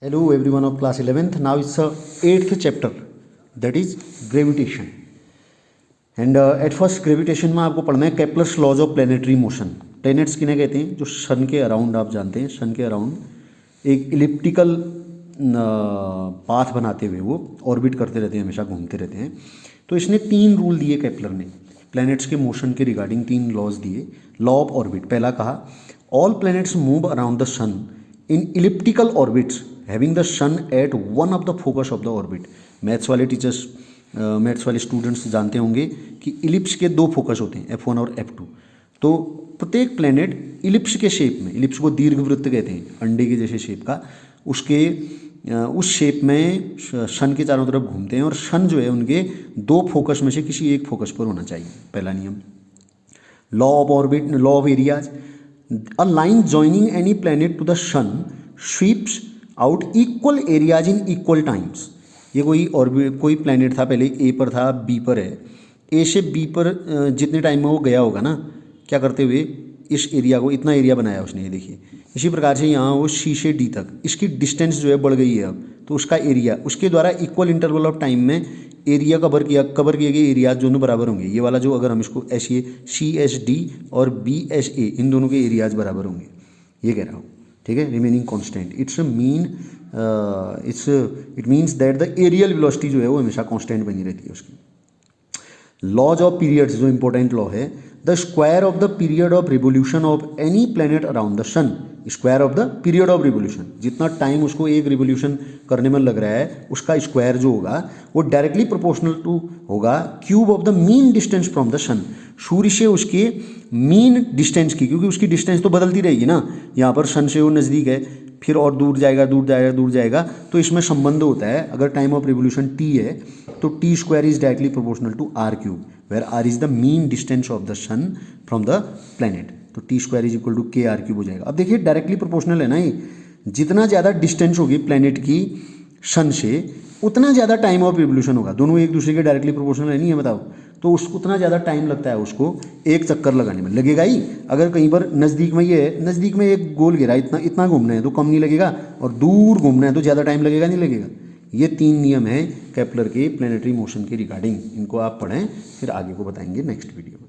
Hello everyone of class 11th. Now it's the 8th chapter, that is gravitation. And at first gravitation में आपको पढ़ना है Kepler's laws of planetary motion. Planets किन्हें कहते हैं? जो सन के अराउंड, आप जानते हैं सन के अराउंड एक इलिप्टिकल पाथ बनाते हुए वो ऑर्बिट करते रहते हैं, हमेशा घूमते रहते हैं. तो इसने 3 रूल दिए केपलर ने प्लैनेट्स के मोशन के रिगार्डिंग. 3 लॉज दिए. लॉ ऑफ ऑर्बिट पहला कहा, all planets move around the sun in elliptical orbits having the sun at one of the focus of the orbit. Maths वाले टीचर्स, मैथ्स वाले students जानते होंगे कि इलिप्स के 2 फोकस होते हैं, F1 और F2. तो प्रत्येक प्लैनेट इलिप्स के शेप में, इलिप्स को दीर्घवृत्त कहते हैं, अंडे के जैसे शेप का, उसके उस शेप में सन के चारों तरफ घूमते हैं. और सन जो है उनके 2 फोकस में से किसी एक फोकस पर होना चाहिए. पहला नियम. Law of orbit, law of areas. A line joining any planet to the sun sweeps out equal areas in equal times. ये कोई प्लैनेट था, पहले ए पर था, बी पर है. ए से बी पर जितने टाइम में वो गया होगा ना, क्या करते हुए इस एरिया को, इतना एरिया बनाया उसने, ये देखिए. इसी प्रकार से यहाँ वो सी से डी तक, इसकी डिस्टेंस जो है बढ़ गई है अब, तो उसका एरिया उसके द्वारा इक्वल इंटरवल ऑफ टाइम में एरिया कवर किए गए एरियाज दोनों बराबर होंगे. ये वाला जो, अगर हम इसको ऐसे CSD और BSA, इन दोनों के एरियाज बराबर होंगे, ये कह रहा हूँ. ठीक है, remaining constant. It means that the areal velocity जो है वो हमेशा कांस्टेंट बनी रहती है उसकी. लॉज ऑफ पीरियड्स जो इंपॉर्टेंट लॉ है, the square of the period of revolution of any planet around the sun, square of the period of revolution, जितना टाइम उसको एक रिवोल्यूशन करने में लग रहा है उसका स्क्वायर जो होगा वो डायरेक्टली प्रोपोर्शनल टू होगा cube of the mean distance from the sun, सूर्य से उसके मीन डिस्टेंस की, क्योंकि उसकी डिस्टेंस तो बदलती रहेगी ना. यहाँ पर सन से वो नज़दीक है, फिर और दूर जाएगा, तो इसमें संबंध होता है. अगर टाइम ऑफ रिवोल्यूशन t है तो t square is directly proportional to r cube, where r is the mean distance of the sun from the planet. तो t square is equal to kr cube हो जाएगा. अब देखिए directly proportional है ना ये, जितना ज़्यादा डिस्टेंस होगी प्लैनेट की सन से उतना ज़्यादा टाइम ऑफ रिवोल्यूशन होगा. दोनों एक दूसरे के डायरेक्टली प्रोपोर्शनल है, नहीं है? बताओ. तो उसको उतना ज़्यादा टाइम लगता है उसको एक चक्कर लगाने में, लगेगा ही. अगर कहीं पर नज़दीक में ये है, नज़दीक में एक गोल घेरा, इतना घूमना है तो कम नहीं लगेगा, और दूर घूमना है तो ज़्यादा टाइम लगेगा, नहीं लगेगा. ये 3 नियम हैं केपलर के प्लैनेटरी मोशन के रिगार्डिंग. इनको आप पढ़ें, फिर आगे को बताएंगे नेक्स्ट वीडियो में.